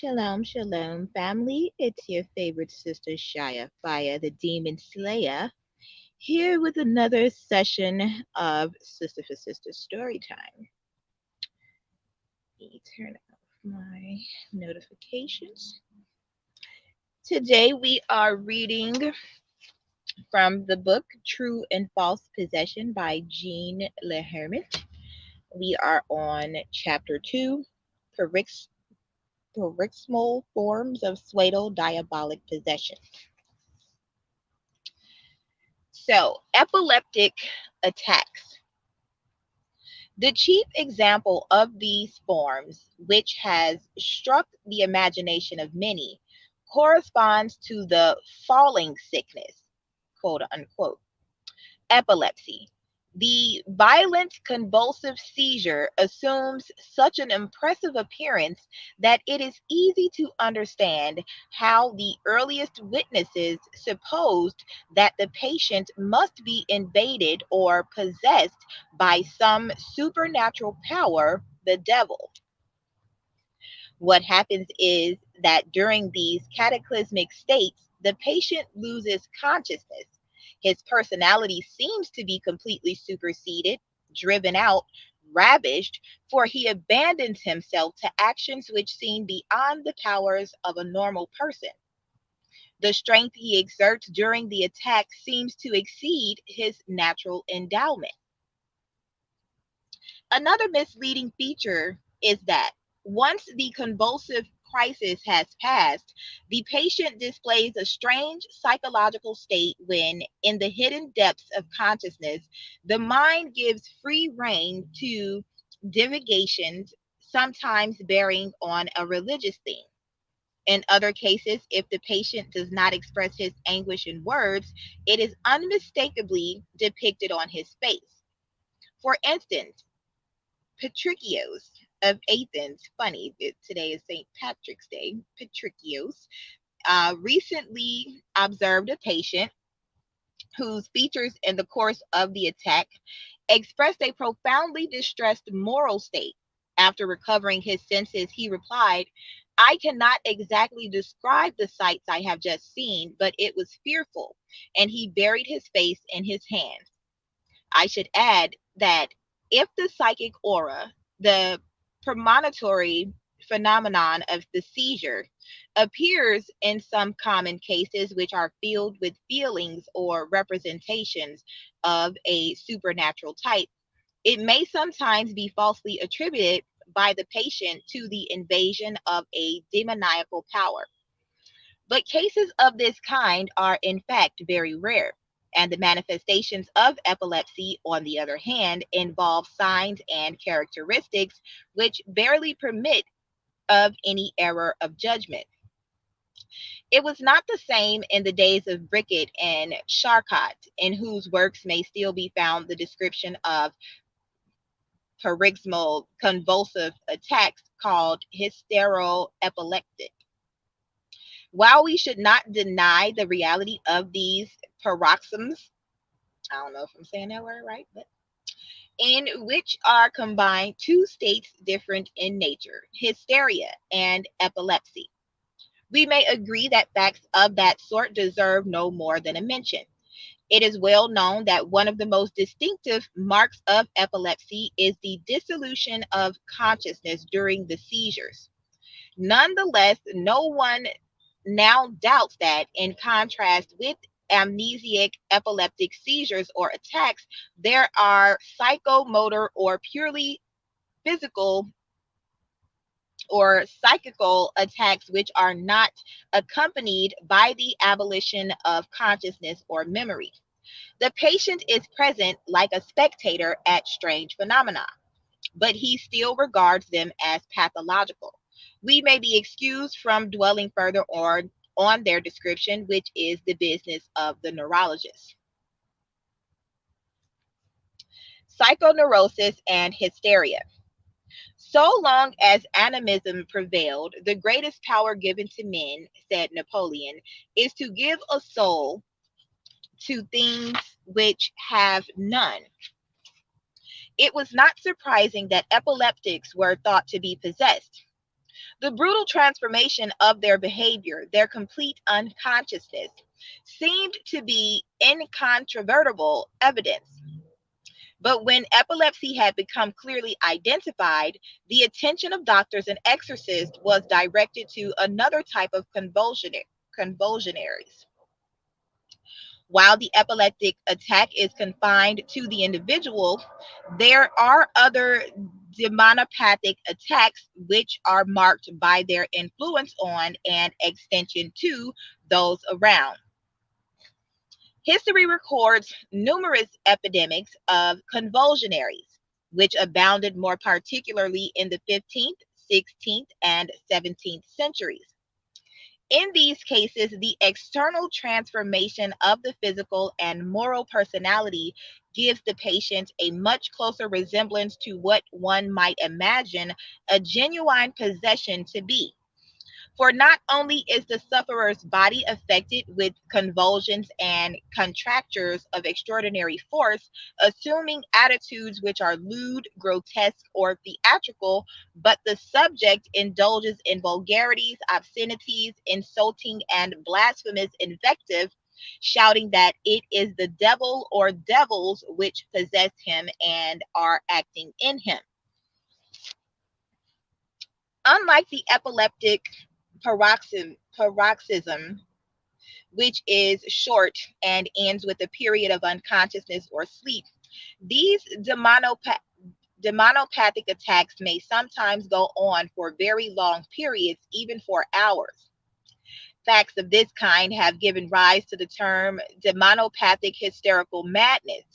Shalom, shalom, family. It's your favorite sister, Shia Fire, the Demon Slayer, here with another session of Sister for Sister Story Time. Let me turn off my notifications. Today we are reading from the book True and False Possession by Jean Le Hermit. We are on chapter 2, Paroxysmal Forms of Pseudo-Diabolic Possession. So, epileptic attacks. The chief example of these forms, which has struck the imagination of many, corresponds to the falling sickness, quote unquote, epilepsy. The violent convulsive seizure assumes such an impressive appearance that it is easy to understand how the earliest witnesses supposed that the patient must be invaded or possessed by some supernatural power, the devil. What happens is that during these cataclysmic states, the patient loses consciousness. His personality seems to be completely superseded, driven out, ravished, for he abandons himself to actions which seem beyond the powers of a normal person. The strength he exerts during the attack seems to exceed his natural endowment. Another misleading feature is that once the convulsive crisis has passed, the patient displays a strange psychological state when, in the hidden depths of consciousness, the mind gives free rein to divagations, sometimes bearing on a religious theme. In other cases, if the patient does not express his anguish in words, it is unmistakably depicted on his face. For instance, Patricios of Athens, funny that today is St. Patrick's Day, Patricios, recently observed a patient whose features in the course of the attack expressed a profoundly distressed moral state. After recovering his senses, he replied, I cannot exactly describe the sights I have just seen, but it was fearful, and he buried his face in his hands. I should add that if the psychic aura, the premonitory phenomenon of the seizure, appears in some common cases which are filled with feelings or representations of a supernatural type, it may sometimes be falsely attributed by the patient to the invasion of a demoniacal power. But cases of this kind are in fact very rare, and the manifestations of epilepsy, on the other hand, involve signs and characteristics which barely permit of any error of judgment. It was not the same in the days of Bricket and Charcot, in whose works may still be found the description of paroxysmal convulsive attacks called hysteroepileptic. While we should not deny the reality of these paroxysms, I don't know if I'm saying that word right, but in which are combined two states different in nature, hysteria and epilepsy, we may agree that facts of that sort deserve no more than a mention. It is well known that one of the most distinctive marks of epilepsy is the dissolution of consciousness during the seizures. Nonetheless, no one now doubts that, in contrast with amnesiac epileptic seizures or attacks, there are psychomotor or purely physical or psychical attacks which are not accompanied by the abolition of consciousness or memory. The patient is present like a spectator at strange phenomena, but he still regards them as pathological. We may be excused from dwelling further on their description, which is the business of the neurologist. Psychoneurosis and hysteria. So long as animism prevailed, the greatest power given to men, said Napoleon, is to give a soul to things which have none. It was not surprising that epileptics were thought to be possessed. The brutal transformation of their behavior, their complete unconsciousness, seemed to be incontrovertible evidence. But when epilepsy had become clearly identified, the attention of doctors and exorcists was directed to another type of convulsionaries. While the epileptic attack is confined to the individual, there are other demonopathic attacks which are marked by their influence on and extension to those around. History records numerous epidemics of convulsionaries, which abounded more particularly in the 15th, 16th, and 17th centuries. In these cases, the external transformation of the physical and moral personality gives the patient a much closer resemblance to what one might imagine a genuine possession to be. For not only is the sufferer's body affected with convulsions and contractures of extraordinary force, assuming attitudes which are lewd, grotesque, or theatrical, but the subject indulges in vulgarities, obscenities, insulting, and blasphemous invective, shouting that it is the devil or devils which possess him and are acting in him. Unlike the epileptic paroxysm, which is short and ends with a period of unconsciousness or sleep, these demonopathic attacks may sometimes go on for very long periods, even for hours. Facts of this kind have given rise to the term demonopathic hysterical madness.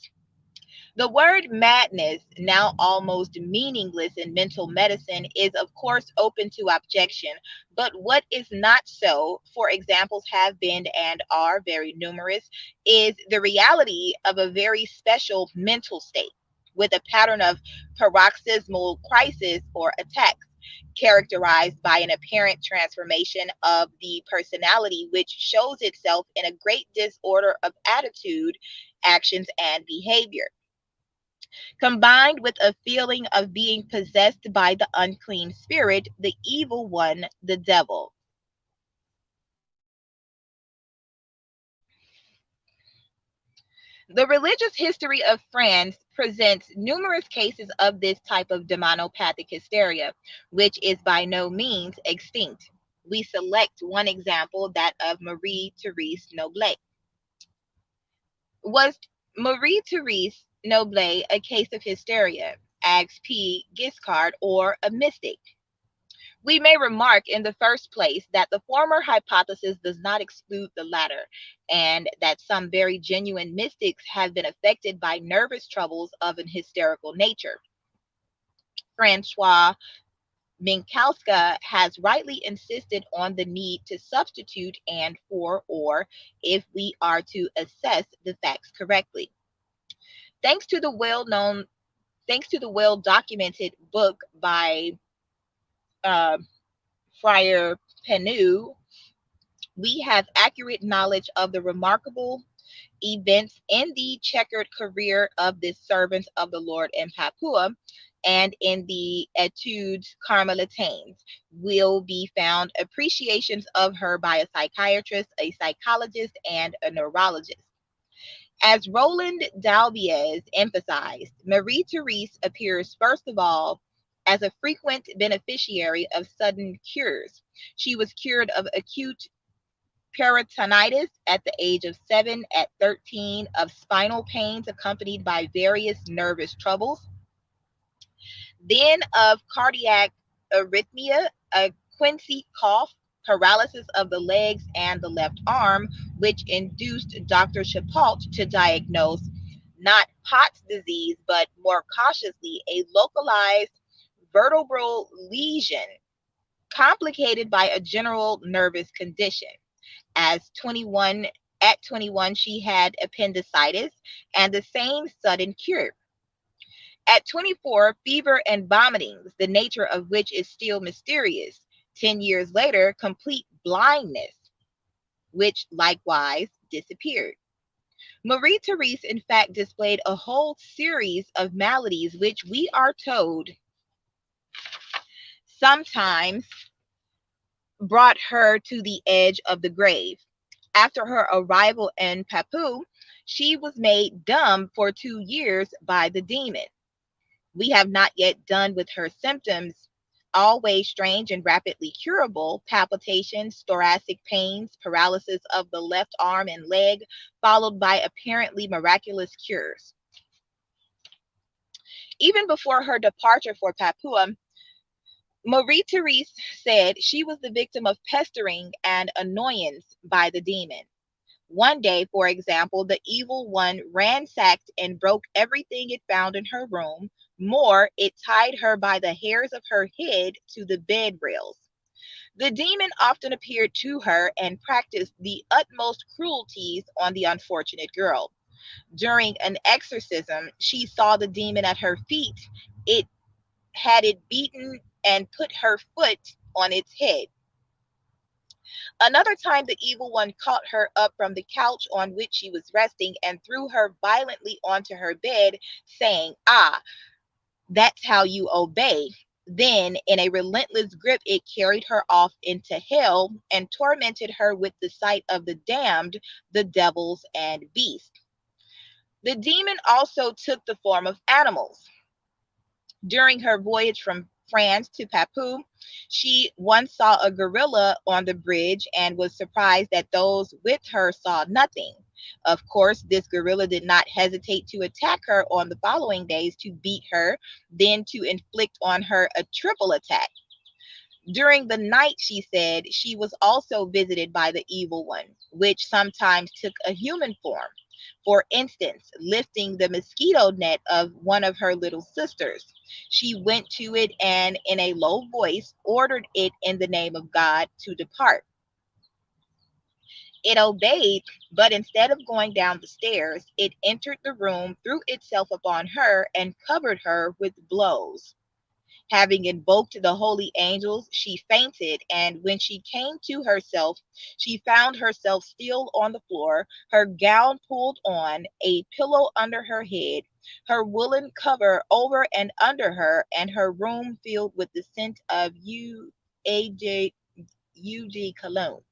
The word madness, now almost meaningless in mental medicine, is of course open to objection, but what is not so, for examples have been and are very numerous, is the reality of a very special mental state with a pattern of paroxysmal crisis or attacks, characterized by an apparent transformation of the personality, which shows itself in a great disorder of attitude, actions, and behavior, combined with a feeling of being possessed by the unclean spirit, the evil one, the devil. The religious history of France presents numerous cases of this type of demonopathic hysteria, which is by no means extinct. We select one example, that of Marie Therese Noblet. Was Marie Therese Noblet a case of hysteria, asks P. Giscard, or a mystic? We may remark in the first place that the former hypothesis does not exclude the latter, and that some very genuine mystics have been affected by nervous troubles of an hysterical nature. Francois Minkowska has rightly insisted on the need to substitute and for or if we are to assess the facts correctly. Thanks to the well documented book by uh, Friar Penu, we have accurate knowledge of the remarkable events in the checkered career of this servant of the Lord in Papua, and in the Etudes Carmelitanes will be found appreciations of her by a psychiatrist, a psychologist, and a neurologist. As Roland Dalbiez emphasized, Marie Therese appears first of all as a frequent beneficiary of sudden cures. She was cured of acute peritonitis at the age of 7, at 13 of spinal pains accompanied by various nervous troubles, then of cardiac arrhythmia, a quinsy cough, paralysis of the legs and the left arm, which induced Dr. Chipault to diagnose not Pott's disease, but more cautiously a localized vertebral lesion complicated by a general nervous condition. At 21 she had appendicitis and the same sudden cure. At 24, fever and vomitings, the nature of which is still mysterious. 10 years later, complete blindness, which likewise disappeared. Marie Therese, in fact, displayed a whole series of maladies which we are told sometimes brought her to the edge of the grave. After her arrival in Papu, she was made dumb for 2 years by the demon. We have not yet done with her symptoms, always strange and rapidly curable: palpitations, thoracic pains, paralysis of the left arm and leg, followed by apparently miraculous cures. Even before her departure for Papua, Marie Therese said she was the victim of pestering and annoyance by the demon. One day, for example, the evil one ransacked and broke everything it found in her room. More, it tied her by the hairs of her head to the bed rails. The demon often appeared to her and practiced the utmost cruelties on the unfortunate girl. During an exorcism, she saw the demon at her feet. It had it beaten and put her foot on its head. Another time, the evil one caught her up from the couch on which she was resting and threw her violently onto her bed, saying, "Ah, that's how you obey." Then, in a relentless grip, it carried her off into hell and tormented her with the sight of the damned, the devils, and beasts. The demon also took the form of animals. During her voyage from France to Papu, she once saw a gorilla on the bridge and was surprised that those with her saw nothing. Of course, this gorilla did not hesitate to attack her on the following days, to beat her, then to inflict on her a triple attack. During the night, she said, she was also visited by the evil one, which sometimes took a human form. For instance, lifting the mosquito net of one of her little sisters, she went to it and, in a low voice, ordered it in the name of God to depart. It obeyed, but instead of going down the stairs, it entered the room, threw itself upon her, and covered her with blows. Having invoked the holy angels, she fainted, and when she came to herself, she found herself still on the floor, her gown pulled on, a pillow under her head, her woolen cover over and under her, and her room filled with the scent of UG cologne.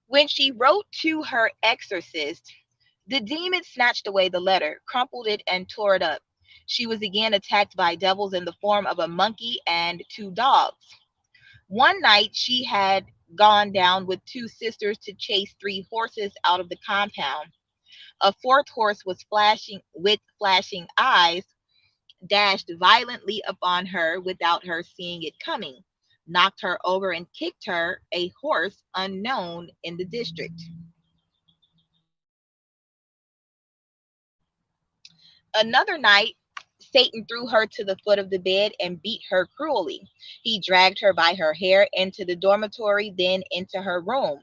When she wrote to her exorcist, the demon snatched away the letter, crumpled it, and tore it up. She was again attacked by devils in the form of a monkey and two dogs. One night she had gone down with two sisters to chase three horses out of the compound. A fourth horse was flashing eyes, dashed violently upon her without her seeing it coming, knocked her over and kicked her, a horse unknown in the district. Another night, Satan threw her to the foot of the bed and beat her cruelly. He dragged her by her hair into the dormitory, then into her room.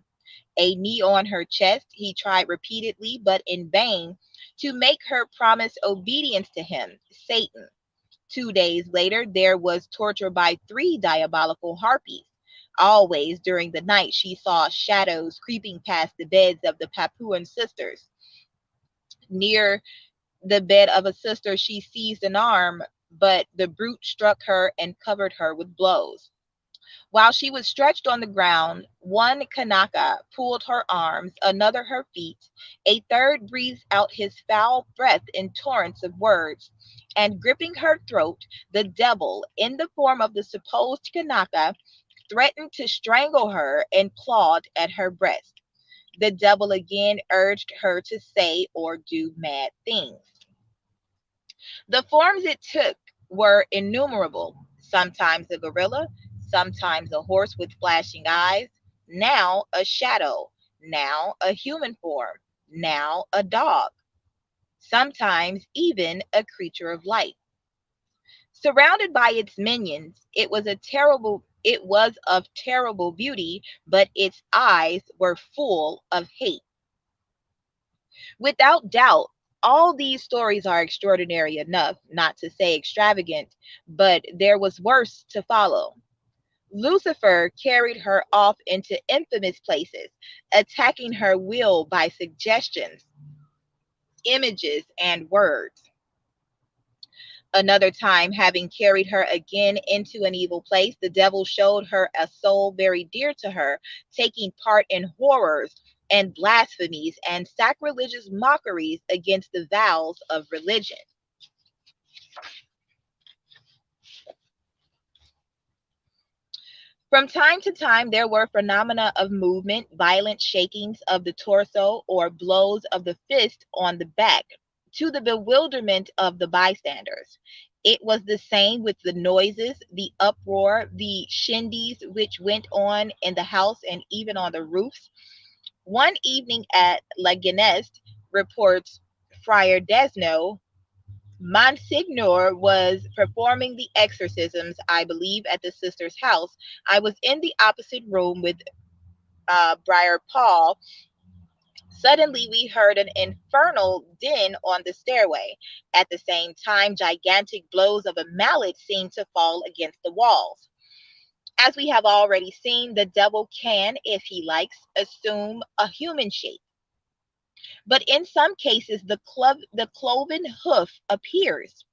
A knee on her chest, he tried repeatedly, but in vain, to make her promise obedience to him, Satan. 2 days later, there was torture by three diabolical harpies. Always during the night, she saw shadows creeping past the beds of the Papuan sisters. Near the bed of a sister, she seized an arm, but the brute struck her and covered her with blows. While she was stretched on the ground, one Kanaka pulled her arms, another her feet, a third breathed out his foul breath in torrents of words, and gripping her throat, the devil, in the form of the supposed Kanaka, threatened to strangle her and clawed at her breast. The devil again urged her to say or do mad things. The forms it took were innumerable: sometimes a gorilla, sometimes a horse with flashing eyes, now a shadow, now a human form, now a dog, sometimes even a creature of light. Surrounded by its minions, it was of terrible beauty, but its eyes were full of hate. Without doubt, all these stories are extraordinary enough, not to say extravagant, but there was worse to follow. Lucifer carried her off into infamous places, attacking her will by suggestions, images, and words. Another time, having carried her again into an evil place, the devil showed her a soul very dear to her, taking part in horrors and blasphemies and sacrilegious mockeries against the vows of religion. From time to time, there were phenomena of movement, violent shakings of the torso, or blows of the fist on the back, to the bewilderment of the bystanders. It was the same with the noises, the uproar, the shindies which went on in the house and even on the roofs. One evening at La Gineste, reports Friar Desno, Monsignor was performing the exorcisms, I believe, at the sister's house. I was in the opposite room with Briar Paul. Suddenly, we heard an infernal din on the stairway. At the same time, gigantic blows of a mallet seemed to fall against the walls. As we have already seen, the devil can, if he likes, assume a human shape. But in some cases, the cloven hoof appears,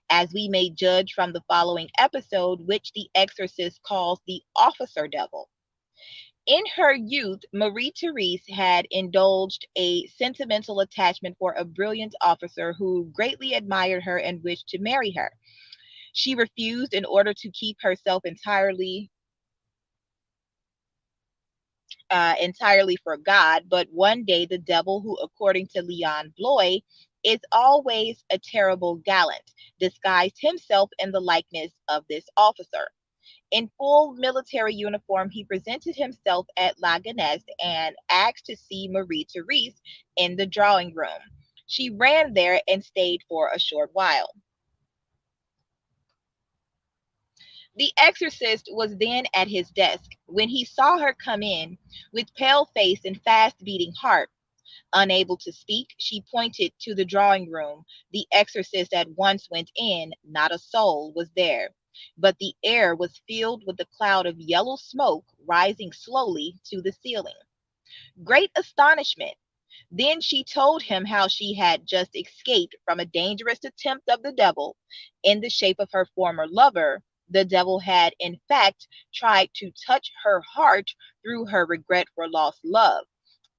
as we may judge from the following episode, which the exorcist calls the officer devil. In her youth, Marie Therese had indulged a sentimental attachment for a brilliant officer who greatly admired her and wished to marry her. She refused in order to keep herself entirely for God, but one day the devil, who according to Leon Bloy is always a terrible gallant, disguised himself in the likeness of this officer. In full military uniform, he presented himself at La Gineste and asked to see Marie Therese in the drawing room. She ran there and stayed for a short while. The exorcist was then at his desk when he saw her come in with pale face and fast beating heart. Unable to speak, she pointed to the drawing room. The exorcist at once went in. Not a soul was there, but the air was filled with a cloud of yellow smoke rising slowly to the ceiling. Great astonishment. Then she told him how she had just escaped from a dangerous attempt of the devil in the shape of her former lover. The devil had, in fact, tried to touch her heart through her regret for lost love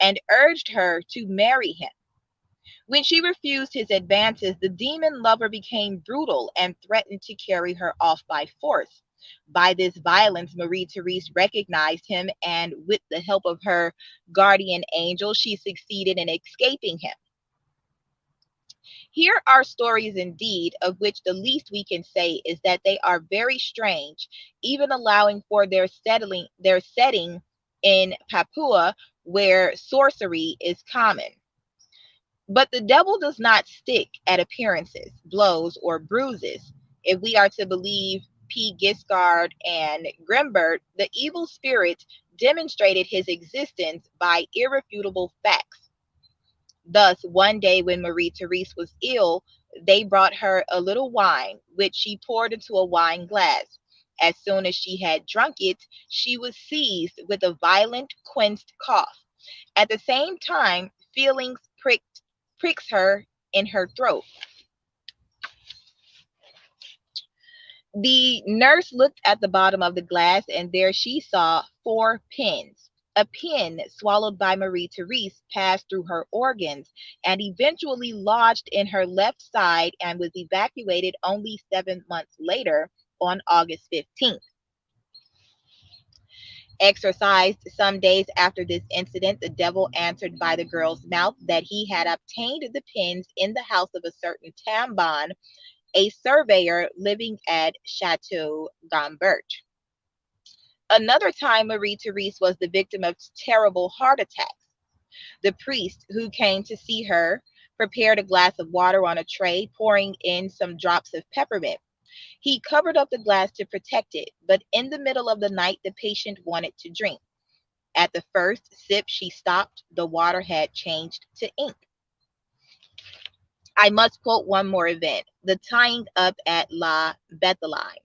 and urged her to marry him. When she refused his advances, the demon lover became brutal and threatened to carry her off by force. By this violence, Marie Therese recognized him, and with the help of her guardian angel, she succeeded in escaping him. Here are stories indeed, of which the least we can say is that they are very strange, even allowing for their setting in Papua, where sorcery is common. But the devil does not stick at appearances, blows, or bruises. If we are to believe P. Giscard and Grimbert, the evil spirit demonstrated his existence by irrefutable facts. Thus, one day when Marie Therese was ill, they brought her a little wine, which she poured into a wine glass. As soon as she had drunk it, she was seized with a violent quenched cough. At the same time, feelings pricks her in her throat. The nurse looked at the bottom of the glass, and there she saw 4 pins. A pin swallowed by Marie Therese passed through her organs and eventually lodged in her left side and was evacuated only 7 months later on August 15th. Exorcised some days after this incident, the devil answered by the girl's mouth that he had obtained the pins in the house of a certain Tambon, a surveyor living at Chateau Gambert. Another time, Marie Therese was the victim of terrible heart attacks. The priest who came to see her prepared a glass of water on a tray, pouring in some drops of peppermint. He covered up the glass to protect it, but in the middle of the night, the patient wanted to drink. At the first sip she stopped, the water had changed to ink. I must quote one more event, the tying up at La Bethlehem.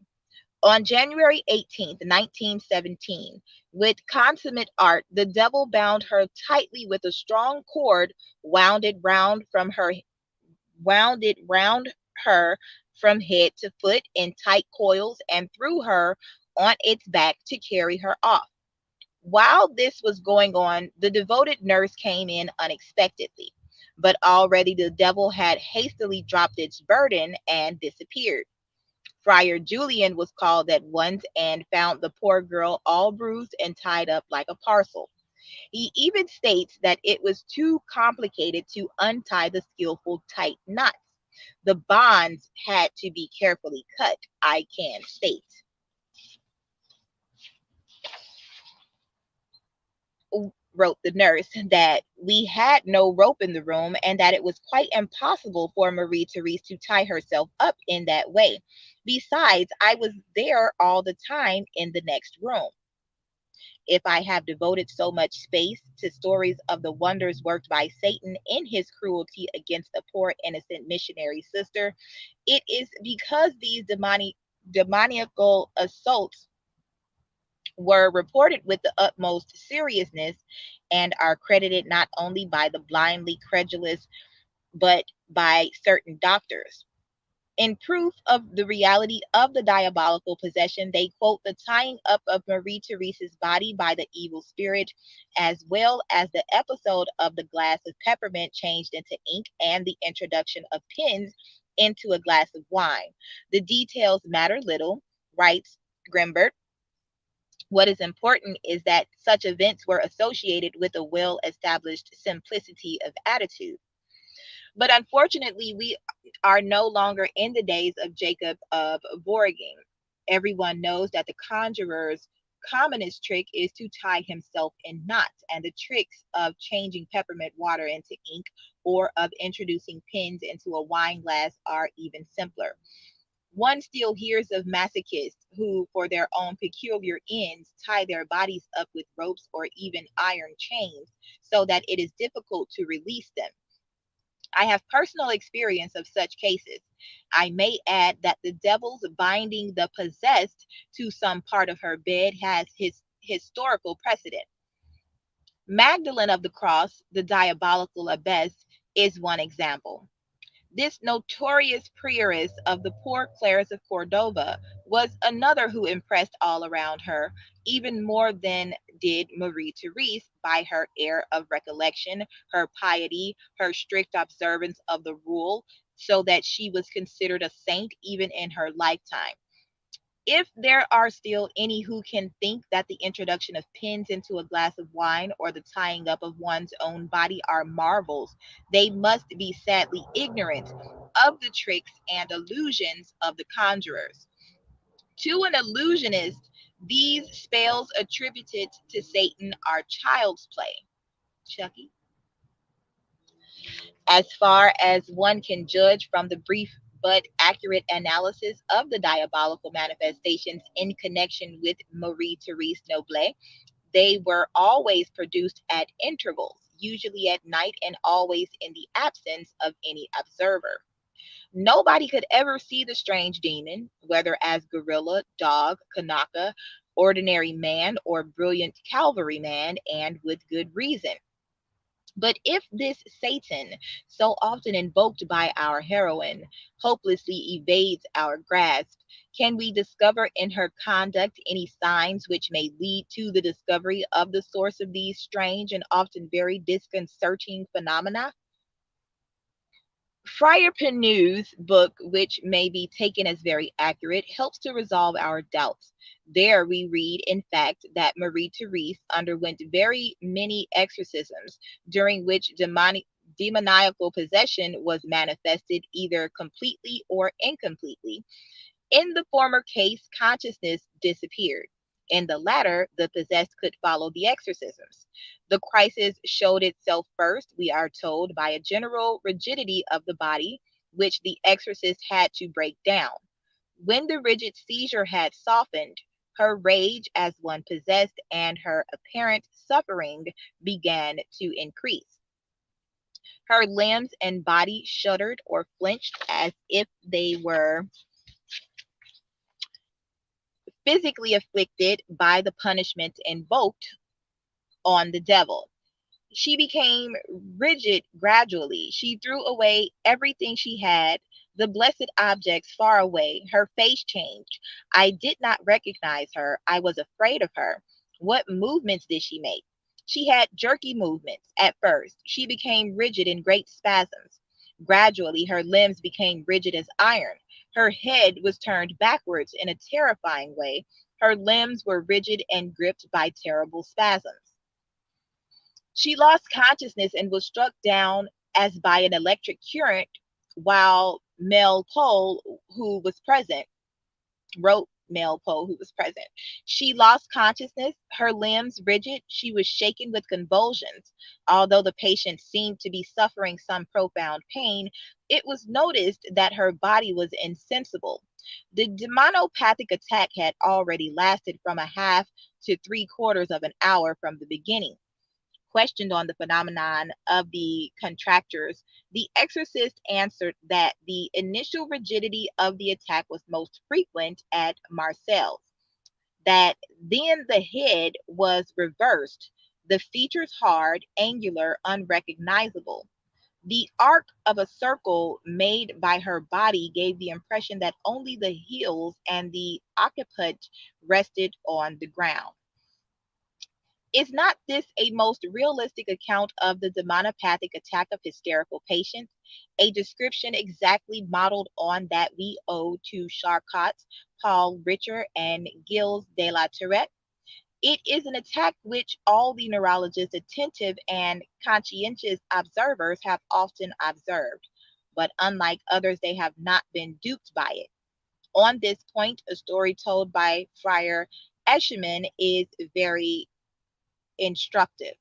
On January 18th, 1917, with consummate art, the devil bound her tightly with a strong cord wound it round her from head to foot in tight coils and threw her on its back to carry her off. While this was going on, the devoted nurse came in unexpectedly, but already the devil had hastily dropped its burden and disappeared. Friar Julian was called at once and found the poor girl all bruised and tied up like a parcel. He even states that it was too complicated to untie the skillful tight knots. The bonds had to be carefully cut, I can state. Wrote the nurse, that we had no rope in the room and that it was quite impossible for Marie Therese to tie herself up in that way. Besides, I was there all the time in the next room. If I have devoted so much space to stories of the wonders worked by Satan in his cruelty against a poor innocent missionary sister, it is because these demoniacal assaults were reported with the utmost seriousness and are credited not only by the blindly credulous but by certain doctors. In proof of the reality of the diabolical possession, they quote the tying up of Marie Therese's body by the evil spirit, as well as the episode of the glass of peppermint changed into ink and the introduction of pins into a glass of wine. The details matter little, writes Grimbert. What is important is that such events were associated with a well established simplicity of attitude. But unfortunately, we are no longer in the days of Jacob of Borging. Everyone knows that the conjurer's commonest trick is to tie himself in knots, and the tricks of changing peppermint water into ink or of introducing pins into a wine glass are even simpler. One still hears of masochists who, for their own peculiar ends, tie their bodies up with ropes or even iron chains so that it is difficult to release them. I have personal experience of such cases. I may add that the devil's binding the possessed to some part of her bed has his historical precedent. Magdalene of the Cross, the diabolical abbess, is one example. This notorious prioress of the poor Clares of Cordova was another who impressed all around her, even more than did Marie Therese, by her air of recollection, her piety, her strict observance of the rule, so that she was considered a saint even in her lifetime. If there are still any who can think that the introduction of pins into a glass of wine or the tying up of one's own body are marvels, they must be sadly ignorant of the tricks and illusions of the conjurers. To an illusionist, these spells attributed to Satan are child's play. Chucky? As far as one can judge from the brief but accurate analysis of the diabolical manifestations in connection with Marie Therese Noblet, they were always produced at intervals, usually at night and always in the absence of any observer. Nobody could ever see the strange demon, whether as gorilla, dog, kanaka, ordinary man, or brilliant cavalryman, and with good reason. But if this Satan, so often invoked by our heroine, hopelessly evades our grasp, can we discover in her conduct any signs which may lead to the discovery of the source of these strange and often very disconcerting phenomena? Friar Penew's book, which may be taken as very accurate, helps to resolve our doubts. There we read, in fact, that Marie Therese underwent very many exorcisms, during which demoniacal possession was manifested either completely or incompletely. In the former case, consciousness disappeared. In the latter, the possessed could follow the exorcisms. The crisis showed itself first, we are told, by a general rigidity of the body, which the exorcist had to break down. When the rigid seizure had softened, her rage as one possessed and her apparent suffering began to increase. Her limbs and body shuddered or flinched as if they were physically afflicted by the punishment invoked on the devil. She became rigid gradually. She threw away everything she had, The blessed objects far away, her face changed. I did not recognize her. I was afraid of her. What movements did she make? She had jerky movements. At first, she became rigid in great spasms. Gradually, her limbs became rigid as iron. Her head was turned backwards in a terrifying way. Her limbs were rigid and gripped by terrible spasms. She lost consciousness and was struck down as by an electric current while Mel Pole, who was present, wrote Mel Poe, who was present. She lost consciousness, her limbs rigid. She was shaken with convulsions. Although the patient seemed to be suffering some profound pain, it was noticed that her body was insensible. The demonopathic attack had already lasted from a half to three quarters of an hour from the beginning. Questioned on the phenomenon of the contractures, the exorcist answered that the initial rigidity of the attack was most frequent at Marcel's, that then the head was reversed, the features hard, angular, unrecognizable. The arc of a circle made by her body gave the impression that only the heels and the occiput rested on the ground. Is not this a most realistic account of the demonopathic attack of hysterical patients? A description exactly modeled on that we owe to Charcot's, Paul Richer, and Gilles de la Tourette? It is an attack which all the neurologists, attentive and conscientious observers, have often observed, but unlike others, they have not been duped by it. On this point, a story told by Friar Escherman is very instructive.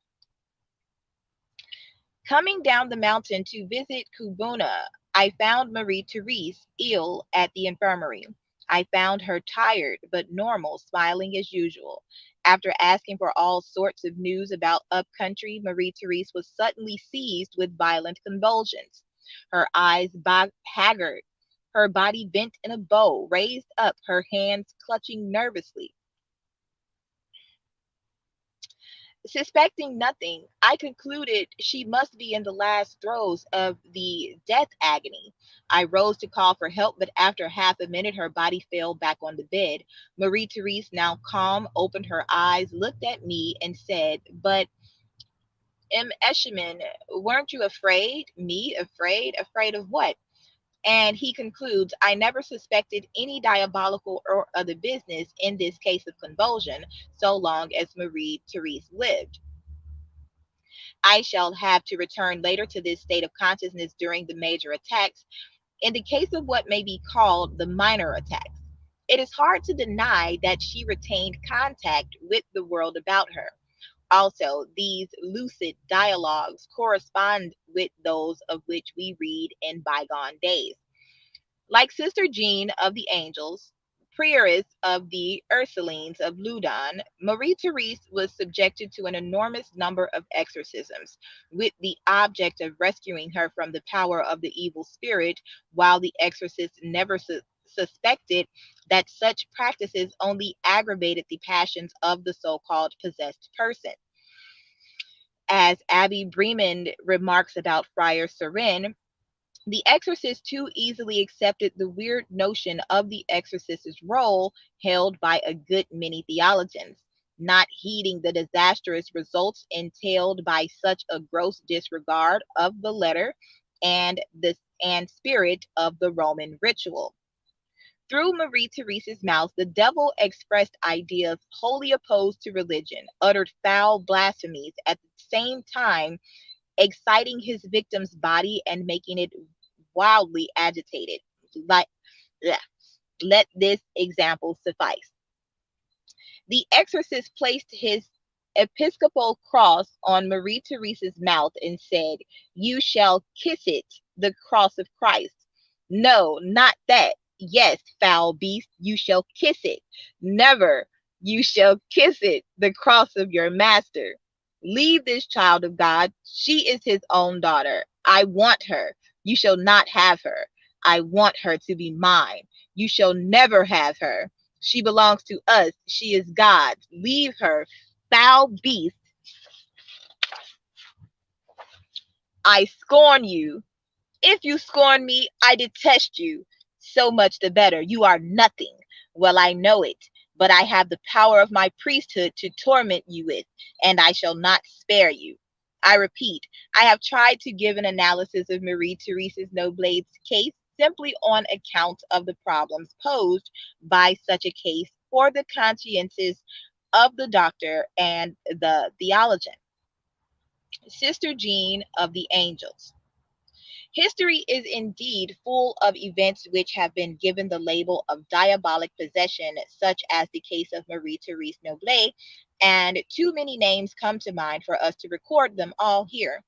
Coming down the mountain to visit Kubuna, I found Marie Therese ill at the infirmary. I found her tired but normal, smiling as usual. After asking for all sorts of news about up country, Marie Therese was suddenly seized with violent convulsions. Her eyes haggard, her body bent in a bow, raised up, her hands clutching nervously. Suspecting nothing, I concluded she must be in the last throes of the death agony. I rose to call for help, but after half a minute, her body fell back on the bed. Marie Therese, now calm, opened her eyes, looked at me, and said, "But, M. Escherman, weren't you afraid?" Me? Afraid? Afraid of what? And he concludes, "I never suspected any diabolical or other business in this case of convulsion so long as Marie Therese lived. I shall have to return later to this state of consciousness during the major attacks. In the case of what may be called the minor attacks, it is hard to deny that she retained contact with the world about her. Also, these lucid dialogues correspond with those of which we read in bygone days. Like Sister Jean of the Angels, prioress of the Ursulines of Loudun, Marie Therese was subjected to an enormous number of exorcisms, with the object of rescuing her from the power of the evil spirit, while the exorcists never suspected that such practices only aggravated the passions of the so called possessed person. As Abby Bremen remarks about Friar Serin, the exorcist too easily accepted the weird notion of the exorcist's role held by a good many theologians, not heeding the disastrous results entailed by such a gross disregard of the letter and spirit of the Roman ritual. Through Marie Therese's mouth, the devil expressed ideas wholly opposed to religion, uttered foul blasphemies, at the same time exciting his victim's body and making it wildly agitated. Like, let this example suffice. The exorcist placed his episcopal cross on Marie Therese's mouth and said, "You shall kiss it, the cross of Christ." "No, not that." "Yes, foul beast, you shall kiss it." "Never." "You shall kiss it, the cross of your master." "Leave this child of God. She is his own daughter. I want her. You shall not have her. I want her to be mine. You shall never have her. She belongs to us. She is God's. Leave her, foul beast. I scorn you." If you scorn me, I detest you. So much the better. You are nothing. Well, I know it, but I have the power of my priesthood to torment you with, and I shall not spare you. I repeat, I have tried to give an analysis of Marie Therese's Noblade's case simply on account of the problems posed by such a case for the consciences of the doctor and the theologian. Sister Jean of the Angels. History is indeed full of events which have been given the label of diabolic possession, such as the case of Marie Therese Noblet, and too many names come to mind for us to record them all here.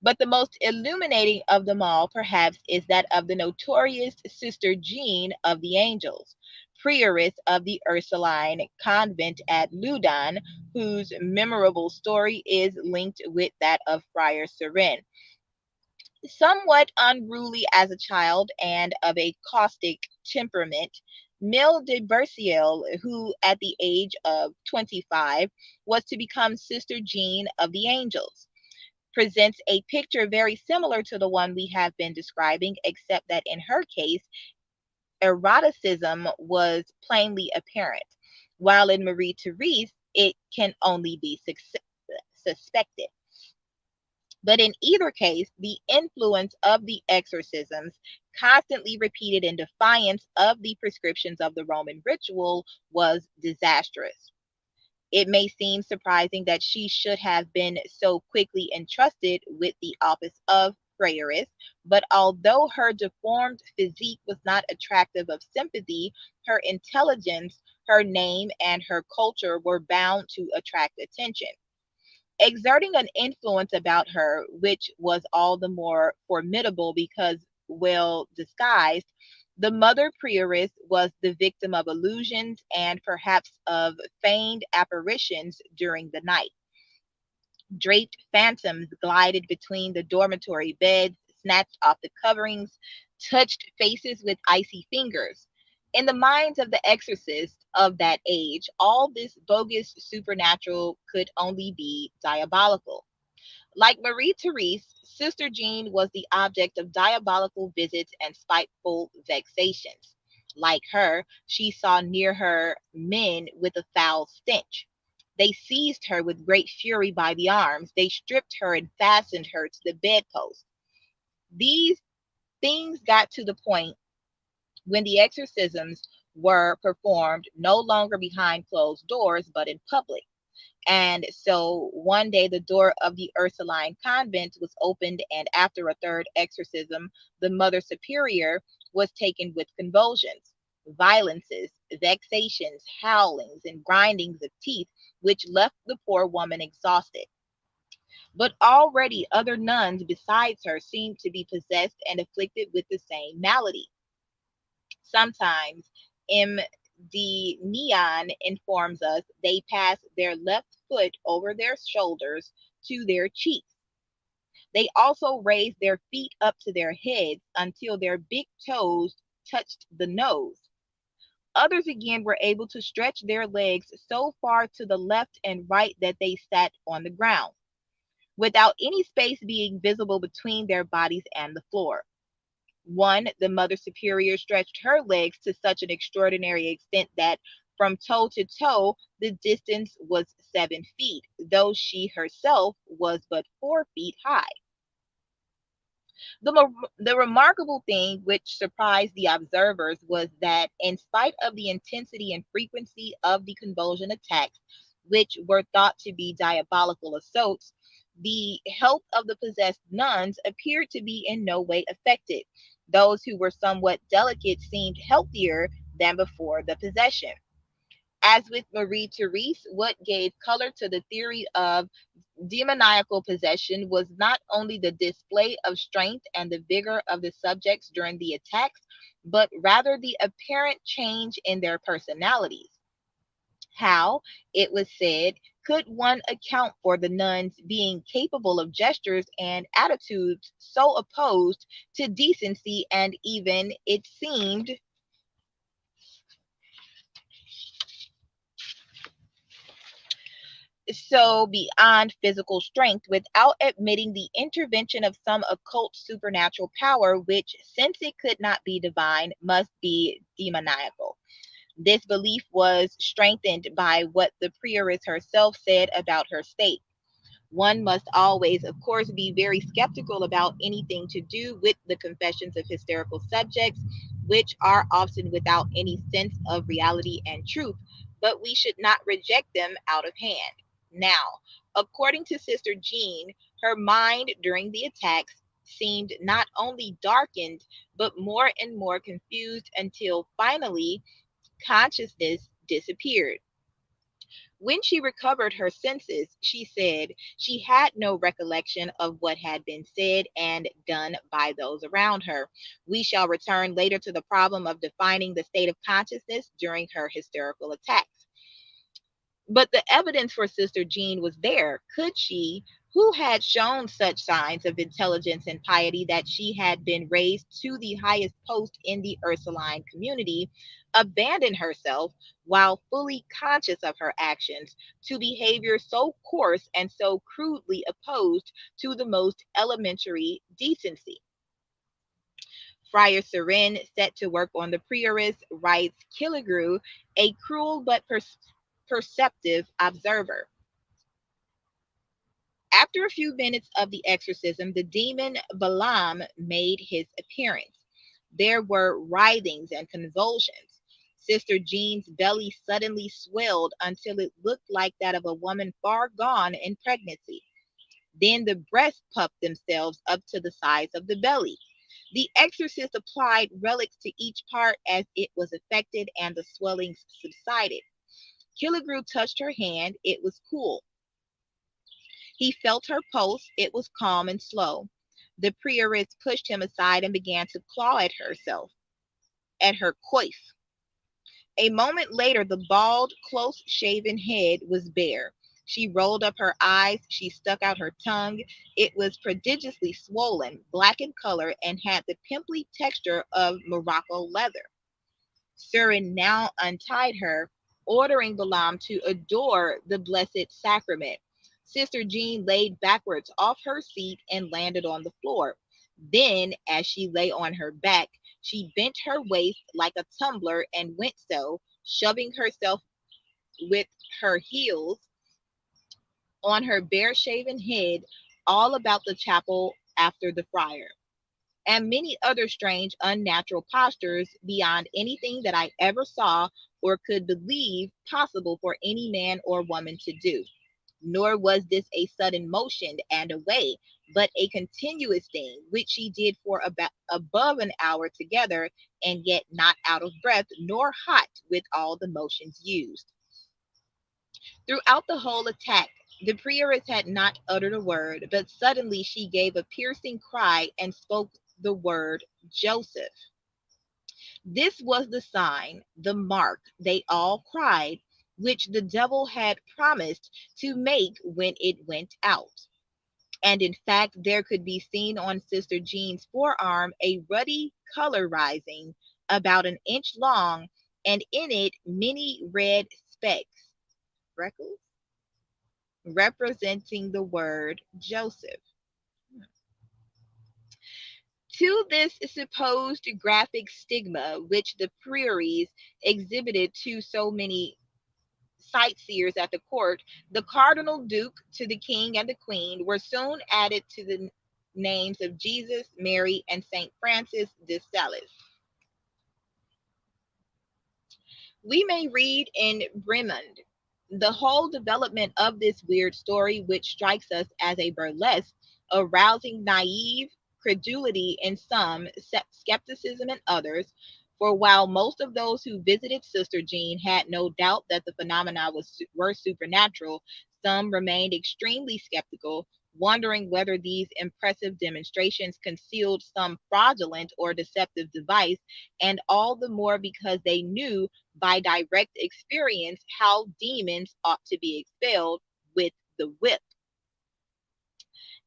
But the most illuminating of them all, perhaps, is that of the notorious Sister Jean of the Angels, prioress of the Ursuline convent at Loudun, whose memorable story is linked with that of Friar Serin. Somewhat unruly as a child and of a caustic temperament, Mille de Berciel, who at the age of 25 was to become Sister Jean of the Angels, presents a picture very similar to the one we have been describing, except that in her case, eroticism was plainly apparent, while in Marie Therese, it can only be suspected. But in either case, the influence of the exorcisms, constantly repeated in defiance of the prescriptions of the Roman ritual, was disastrous. It may seem surprising that she should have been so quickly entrusted with the office of prioress, but although her deformed physique was not attractive of sympathy, her intelligence, her name, and her culture were bound to attract attention, exerting an influence about her which was all the more formidable because well disguised. The mother prioress was the victim of illusions and perhaps of feigned apparitions during the night. Draped phantoms glided between the dormitory beds, snatched off the coverings, touched faces with icy fingers. In the minds of the exorcists of that age, all this bogus supernatural could only be diabolical. Like Marie Therese, Sister Jean was the object of diabolical visits and spiteful vexations. Like her, she saw near her men with a foul stench. They seized her with great fury by the arms. They stripped her and fastened her to the bedpost. These things got to the point when the exorcisms were performed no longer behind closed doors, but in public. And so one day the door of the Ursuline convent was opened, and after a third exorcism, the Mother Superior was taken with convulsions, violences, vexations, howlings, and grindings of teeth, which left the poor woman exhausted. But already other nuns besides her seemed to be possessed and afflicted with the same malady. Sometimes M. D. Neon informs us they pass their left foot over their shoulders to their cheeks. They also raised their feet up to their heads until their big toes touched the nose. Others again were able to stretch their legs so far to the left and right that they sat on the ground, without any space being visible between their bodies and the floor. One, the Mother Superior stretched her legs to such an extraordinary extent that from toe to toe the distance was 7 feet, though she herself was but 4 feet high. The remarkable thing which surprised the observers was that, in spite of the intensity and frequency of the convulsion attacks, which were thought to be diabolical assaults, the health of the possessed nuns appeared to be in no way affected. Those who were somewhat delicate seemed healthier than before the possession. As with Marie Therese, what gave color to the theory of demoniacal possession was not only the display of strength and the vigor of the subjects during the attacks, but rather the apparent change in their personalities. How, it was said, could one account for the nuns being capable of gestures and attitudes so opposed to decency, and even, it seemed, so beyond physical strength without admitting the intervention of some occult supernatural power, which, since it could not be divine, must be demoniacal. This belief was strengthened by what the prioress herself said about her state. One must always, of course, be very skeptical about anything to do with the confessions of hysterical subjects, which are often without any sense of reality and truth, but we should not reject them out of hand. Now, according to Sister Jean, her mind during the attacks seemed not only darkened, but more and more confused until finally consciousness disappeared. When she recovered her senses, she said she had no recollection of what had been said and done by those around her. We shall return later to the problem of defining the state of consciousness during her hysterical attacks. But the evidence for Sister Jean was there. Could she, who had shown such signs of intelligence and piety that she had been raised to the highest post in the Ursuline community, abandon herself, while fully conscious of her actions, to behavior so coarse and so crudely opposed to the most elementary decency? Friar Serin, set to work on the prioress, writes Killigrew, a cruel but perceptive observer. After a few minutes of the exorcism, the demon Balaam made his appearance. There were writhings and convulsions. Sister Jean's belly suddenly swelled until it looked like that of a woman far gone in pregnancy. Then the breasts puffed themselves up to the size of the belly. The exorcist applied relics to each part as it was affected, and the swellings subsided. Killigrew touched her hand. It was cool. He felt her pulse. It was calm and slow. The prioress pushed him aside and began to claw at herself, at her coif. A moment later, the bald, close shaven head was bare. She rolled up her eyes. She stuck out her tongue. It was prodigiously swollen, black in color, and had the pimply texture of Morocco leather. Surin now untied her, ordering Balaam to adore the Blessed Sacrament. Sister Jean laid backwards off her seat and landed on the floor. Then, as she lay on her back, she bent her waist like a tumbler and went so, shoving herself with her heels on her bare shaven head all about the chapel after the friar, and many other strange, unnatural postures beyond anything that I ever saw or could believe possible for any man or woman to do. Nor was this a sudden motion and away, but a continuous thing, which she did for about above an hour together, and yet not out of breath nor hot with all the motions used. Throughout the whole attack, the prioress had not uttered a word, but suddenly she gave a piercing cry and spoke the word Joseph. This was the sign, the mark, they all cried, which the devil had promised to make when it went out. And in fact, there could be seen on Sister Jean's forearm a ruddy color rising, about an inch long, and in it many red specks, freckles, representing the word Joseph. To this supposed graphic stigma, which the prieures exhibited to so many sightseers at the court, the cardinal duke to the king and the queen were soon added to the names of Jesus, Mary, and Saint Francis de Sales. We may read in Bremond the whole development of this weird story, which strikes us as a burlesque, arousing naive credulity in some, skepticism in others. For while most of those who visited Sister Jean had no doubt that the phenomena were supernatural, some remained extremely skeptical, wondering whether these impressive demonstrations concealed some fraudulent or deceptive device, and all the more because they knew by direct experience how demons ought to be expelled with the whip.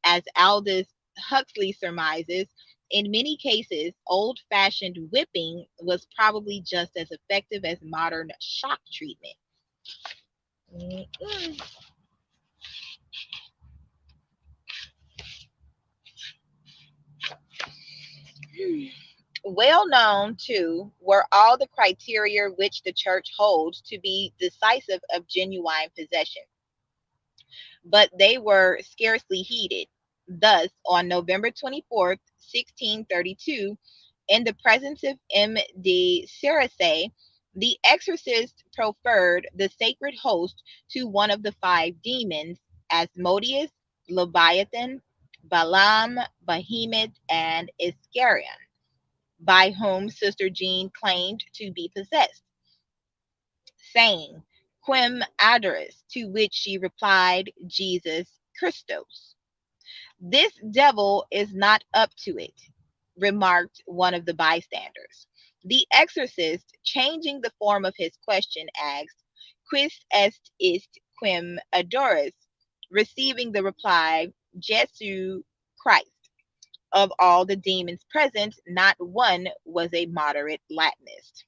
As Aldous Huxley surmises, in many cases, old fashioned whipping was probably just as effective as modern shock treatment. Well known, too, were all the criteria which the church holds to be decisive of genuine possession, but they were scarcely heeded. Thus, on November 24th, 1632, in the presence of M. de Cerisay, the exorcist proffered the sacred host to one of the five demons, Asmodeus, Leviathan, Balaam, Behemoth, and Iscarion, by whom Sister Jean claimed to be possessed, saying, Quem adoris, to which she replied, Jesus Christos. This devil is not up to it, remarked one of the bystanders. The exorcist, changing the form of his question, asked, Quis est quem adoris? Receiving the reply, Jesu Christ. Of all the demons present, not one was a moderate Latinist.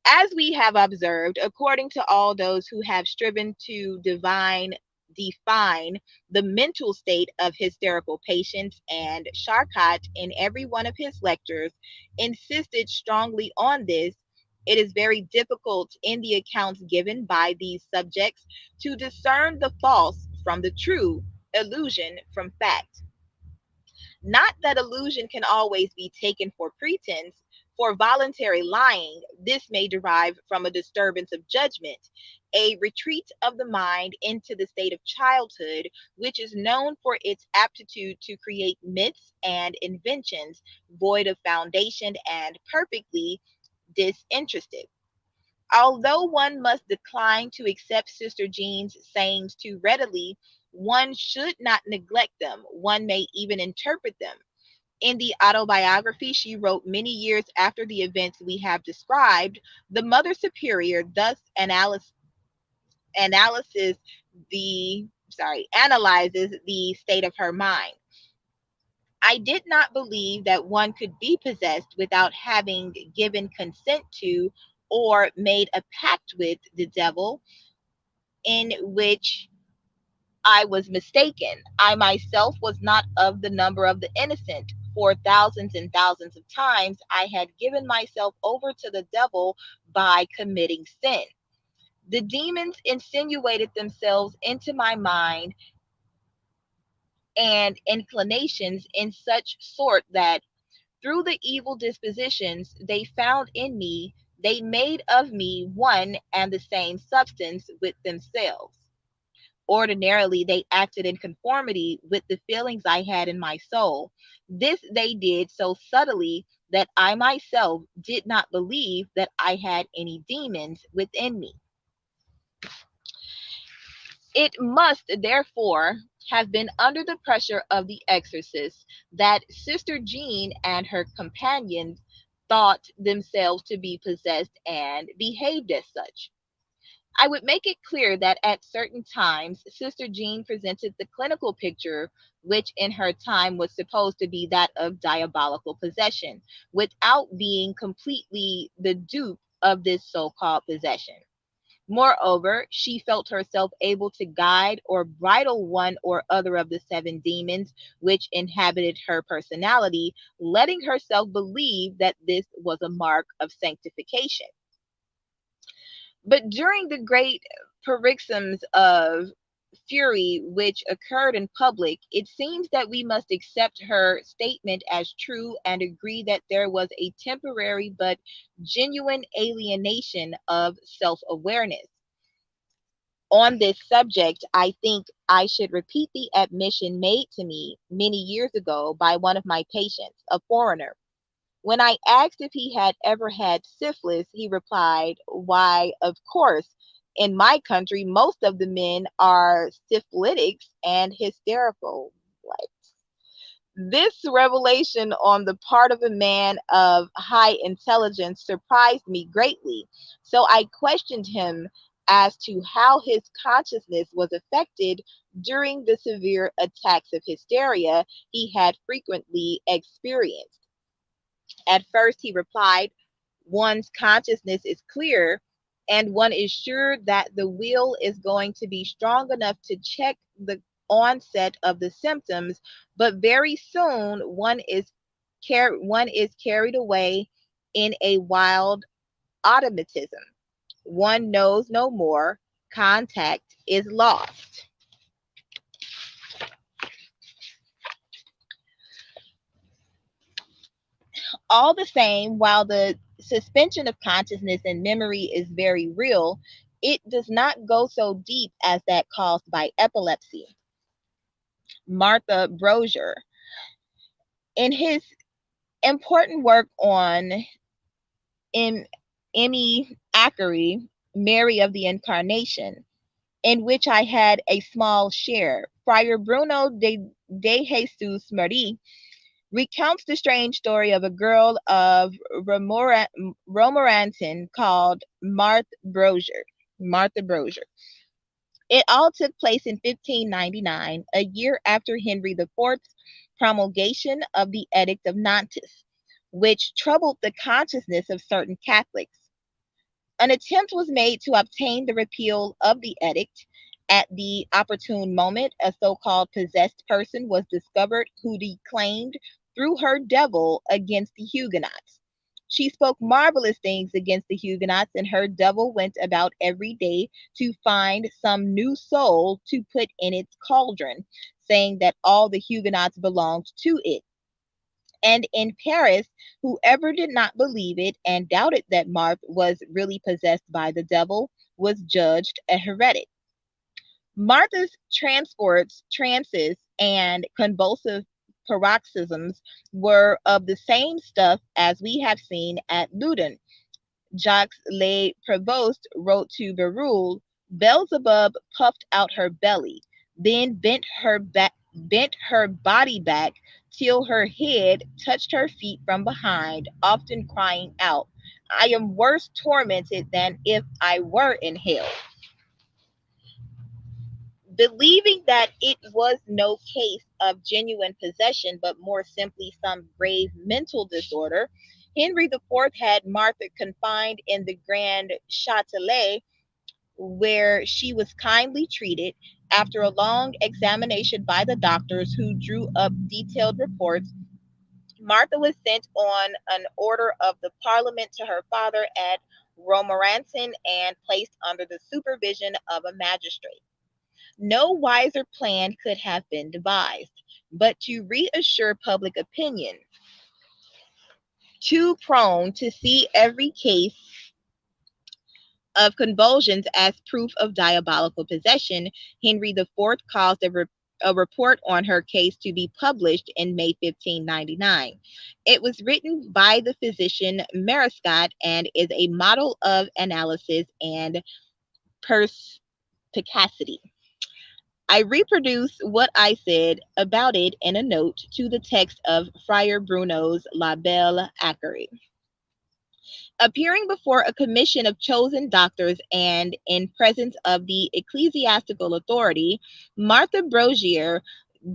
As we have observed, according to all those who have striven to define the mental state of hysterical patients, and Charcot, in every one of his lectures, insisted strongly on this, it is very difficult in the accounts given by these subjects to discern the false from the true, illusion from fact. Not that illusion can always be taken for pretense, for voluntary lying, this may derive from a disturbance of judgment, a retreat of the mind into the state of childhood, which is known for its aptitude to create myths and inventions void of foundation and perfectly disinterested. Although one must decline to accept Sister Jean's sayings too readily, one should not neglect them. One may even interpret them. In the autobiography she wrote many years after the events we have described, the Mother Superior thus analyzes analyzes the state of her mind. I did not believe that one could be possessed without having given consent to or made a pact with the devil, in which I was mistaken. I myself was not of the number of the innocent, for thousands and thousands of times I had given myself over to the devil by committing sin. The demons insinuated themselves into my mind and inclinations in such sort that through the evil dispositions they found in me, they made of me one and the same substance with themselves. Ordinarily, they acted in conformity with the feelings I had in my soul. This they did so subtly that I myself did not believe that I had any demons within me. It must, therefore, have been under the pressure of the exorcist that Sister Jean and her companions thought themselves to be possessed and behaved as such. I would make it clear that at certain times Sister Jean presented the clinical picture which in her time was supposed to be that of diabolical possession, without being completely the dupe of this so-called possession. Moreover, she felt herself able to guide or bridle one or other of the seven demons which inhabited her personality, letting herself believe that this was a mark of sanctification. But during the great paroxysms of fury which occurred in public, it seems that we must accept her statement as true and agree that there was a temporary but genuine alienation of self-awareness. On this subject, I think I should repeat the admission made to me many years ago by one of my patients, a foreigner. When I asked if he had ever had syphilis, he replied, Why, of course. In my country, most of the men are syphilitics and hysterical. What? This revelation on the part of a man of high intelligence surprised me greatly. So I questioned him as to how his consciousness was affected during the severe attacks of hysteria he had frequently experienced. At first, he replied, one's consciousness is clear, and one is sure that the will is going to be strong enough to check the onset of the symptoms, but very soon one is one is carried away in a wild automatism. One knows no more. Contact is lost. All the same, while the suspension of consciousness and memory is very real, it does not go so deep as that caused by epilepsy. Martha Brosier, in his important work on M. Emmy Ackery, Mary of the Incarnation, in which I had a small share, Friar Bruno de Jesus Marie recounts the strange story of a girl of Romorantin called Martha Brosier. It all took place in 1599, a year after Henry IV's promulgation of the Edict of Nantes, which troubled the consciousness of certain Catholics. An attempt was made to obtain the repeal of the edict. At the opportune moment, a so called possessed person was discovered who declaimed through her devil against the Huguenots. She spoke marvelous things against the Huguenots, and her devil went about every day to find some new soul to put in its cauldron, saying that all the Huguenots belonged to it. And in Paris, whoever did not believe it and doubted that Marthe was really possessed by the devil was judged a heretic. Martha's transports, trances, and convulsive paroxysms were of the same stuff as we have seen at Loudun. Jacques Le Prevost wrote to Berulle, Beelzebub puffed out her belly, then bent her body back till her head touched her feet from behind, often crying out, I am worse tormented than if I were in hell. Believing that it was no case of genuine possession, but more simply some grave mental disorder, Henry IV had Martha confined in the Grand Châtelet, where she was kindly treated. After a long examination by the doctors who drew up detailed reports, Martha was sent on an order of the Parliament to her father at Romorantin and placed under the supervision of a magistrate. No wiser plan could have been devised, but to reassure public opinion, too prone to see every case of convulsions as proof of diabolical possession, Henry IV caused a report on her case to be published in May 1599. It was written by the physician Marescot and is a model of analysis and perspicacity. I reproduce what I said about it in a note to the text of Friar Bruno's La Belle Acquerie. Appearing before a commission of chosen doctors and in presence of the ecclesiastical authority, Martha Brosier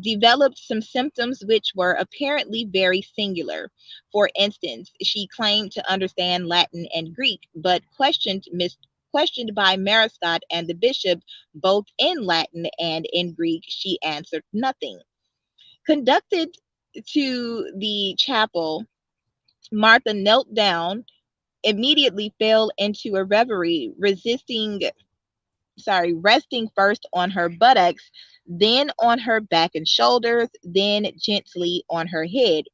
developed some symptoms which were apparently very singular. For instance, she claimed to understand Latin and Greek, but questioned by Marescot and the bishop both in Latin and in Greek, she answered nothing. Conducted to the chapel, Martha knelt down, immediately fell into a reverie, resting first on her buttocks, then on her back and shoulders, then gently on her head.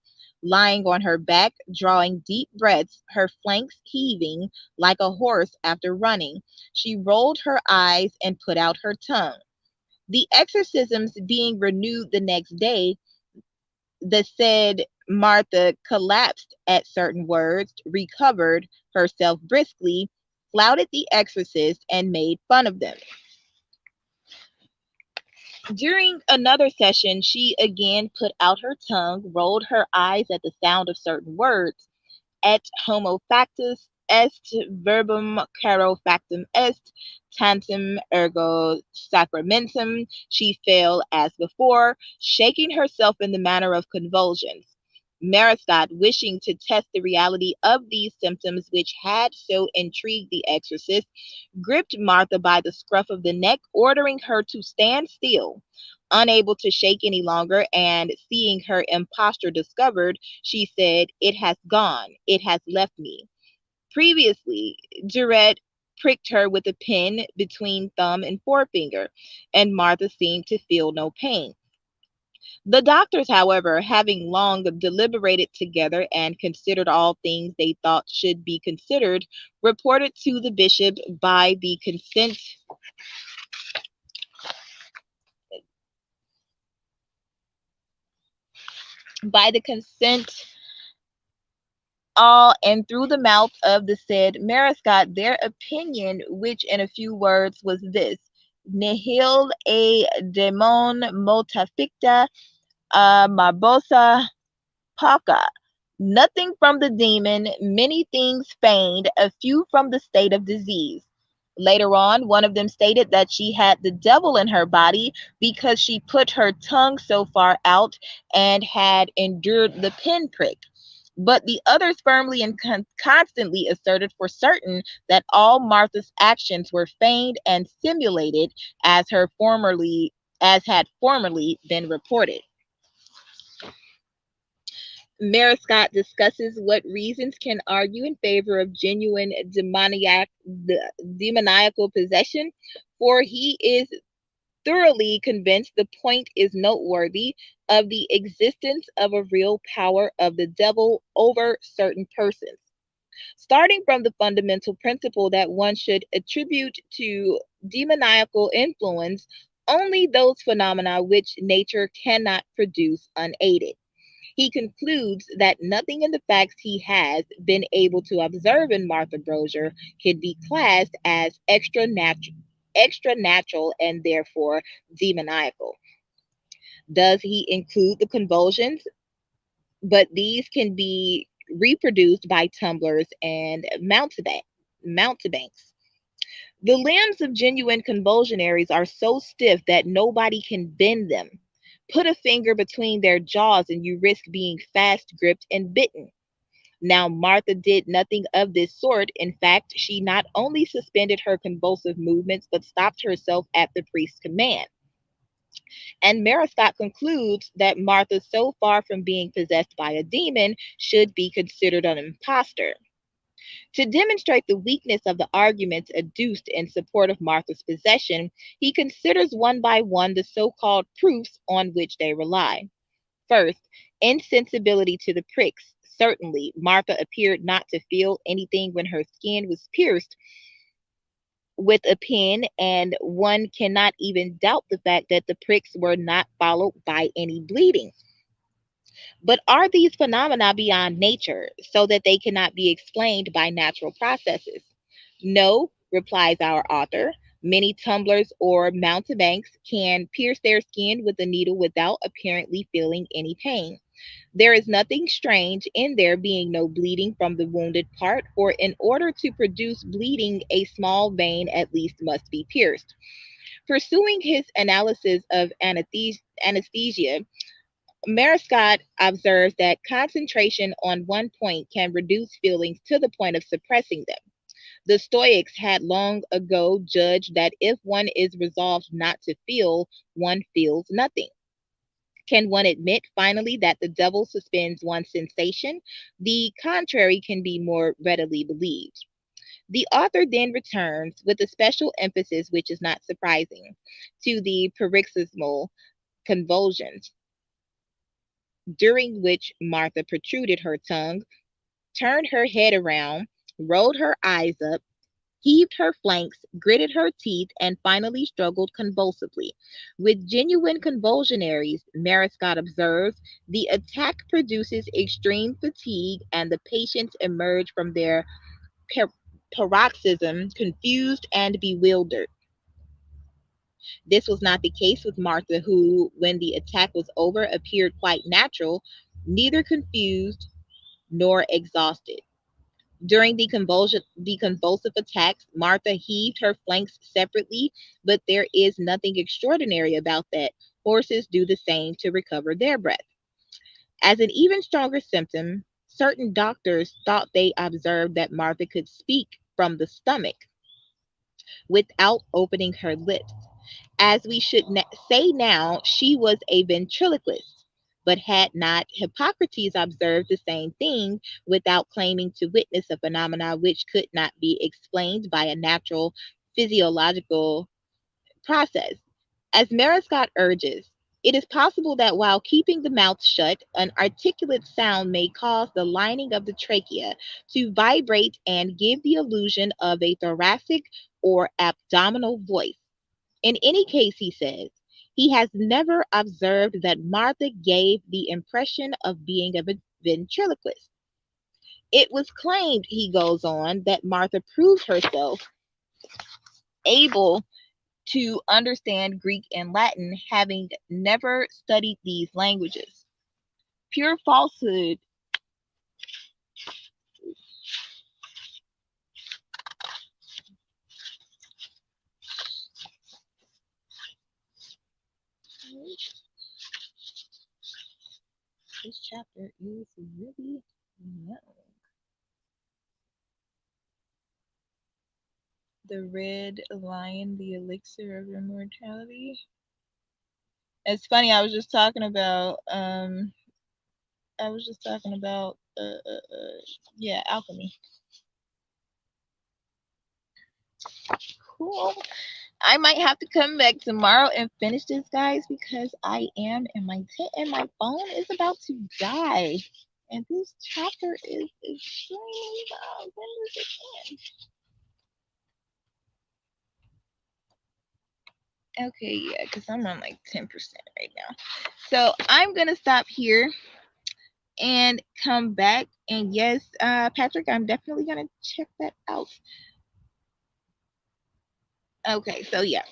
Lying on her back, drawing deep breaths, her flanks heaving like a horse after running, she rolled her eyes and put out her tongue. The exorcisms being renewed the next day, the said Martha collapsed at certain words, recovered herself briskly, flouted the exorcist, and made fun of them. During another session, she again put out her tongue, rolled her eyes at the sound of certain words. Et homo factus est verbum caro factum est tantum ergo sacramentum. She fell as before, shaking herself in the manner of convulsions. Marescot, wishing to test the reality of these symptoms which had so intrigued the exorcist, gripped Martha by the scruff of the neck, ordering her to stand still. Unable to shake any longer and seeing her imposture discovered, she said, "It has gone. It has left me." Previously, Jared pricked her with a pin between thumb and forefinger, and Martha seemed to feel no pain. The doctors, however, having long deliberated together and considered all things they thought should be considered, reported to the bishop by the consent all and through the mouth of the said Mariscot their opinion, which in a few words was this: Nihil a demon motaficta marbosa Paka. Nothing from the demon, many things feigned, a few from the state of disease. Later on, one of them stated that she had the devil in her body because she put her tongue so far out and had endured the pinprick. But the others firmly and constantly asserted for certain that all Martha's actions were feigned and simulated as had formerly been reported. Mariscott discusses what reasons can argue in favor of genuine demoniacal possession, for he is thoroughly convinced the point is noteworthy of the existence of a real power of the devil over certain persons. Starting from the fundamental principle that one should attribute to demoniacal influence only those phenomena which nature cannot produce unaided. He concludes that nothing in the facts he has been able to observe in Martha Brosier can be classed as extra natural and therefore demoniacal. Does he include the convulsions? But these can be reproduced by tumblers and mountebanks. The limbs of genuine convulsionaries are so stiff that nobody can bend them. Put a finger between their jaws and you risk being fast gripped and bitten. Now, Martha did nothing of this sort. In fact, she not only suspended her convulsive movements, but stopped herself at the priest's command. And Mariscott concludes that Martha, so far from being possessed by a demon, should be considered an impostor. To demonstrate the weakness of the arguments adduced in support of Martha's possession, he considers one by one the so called proofs on which they rely. First, insensibility to the pricks. Certainly, Martha appeared not to feel anything when her skin was pierced with a pin, and one cannot even doubt the fact that the pricks were not followed by any bleeding. But are these phenomena beyond nature, so that they cannot be explained by natural processes? No, replies our author. Many tumblers or mountebanks can pierce their skin with a needle without apparently feeling any pain. There is nothing strange in there being no bleeding from the wounded part, for in order to produce bleeding, a small vein at least must be pierced. Pursuing his analysis of anesthesia, Mariscott observes that concentration on one point can reduce feelings to the point of suppressing them. The Stoics had long ago judged that if one is resolved not to feel, one feels nothing. Can one admit finally that the devil suspends one's sensation? The contrary can be more readily believed. The author then returns, with a special emphasis which is not surprising, to the paroxysmal convulsions, during which Martha protruded her tongue, turned her head around, rolled her eyes up, heaved her flanks, gritted her teeth, and finally struggled convulsively. With genuine convulsionaries, Mariscott observes, the attack produces extreme fatigue, and the patients emerge from their par- paroxysm confused and bewildered. This was not the case with Martha, who, when the attack was over, appeared quite natural, neither confused nor exhausted. During the convulsive attacks, Martha heaved her flanks separately, but there is nothing extraordinary about that. Horses do the same to recover their breath. As an even stronger symptom, certain doctors thought they observed that Martha could speak from the stomach without opening her lips. As we should say now, she was a ventriloquist. But had not Hippocrates observed the same thing without claiming to witness a phenomena which could not be explained by a natural physiological process? As Marescott urges, it is possible that while keeping the mouth shut, an articulate sound may cause the lining of the trachea to vibrate and give the illusion of a thoracic or abdominal voice. In any case, he says, he has never observed that Martha gave the impression of being a ventriloquist. It was claimed, he goes on, that Martha proved herself able to understand Greek and Latin, having never studied these languages. Pure falsehood. This chapter is really long. The Red Lion, the Elixir of Immortality. It's funny, I was just talking about yeah, alchemy. Cool. I might have to come back tomorrow and finish this, guys, because I am in my tent and my phone is about to die. And this chapter is extremely long. When does it end? Okay, yeah, because I'm on like 10% right now. So I'm going to stop here and come back. And yes, Patrick, I'm definitely going to check that out. Okay, so yeah,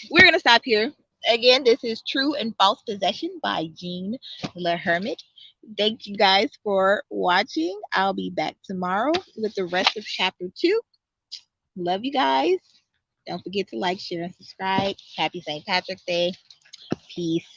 we're going to stop here. Again, this is True and False Possession by Jean Le Hermit. Thank you guys for watching. I'll be back tomorrow with the rest of chapter 2. Love you guys. Don't forget to like, share, and subscribe. Happy St. Patrick's Day. Peace.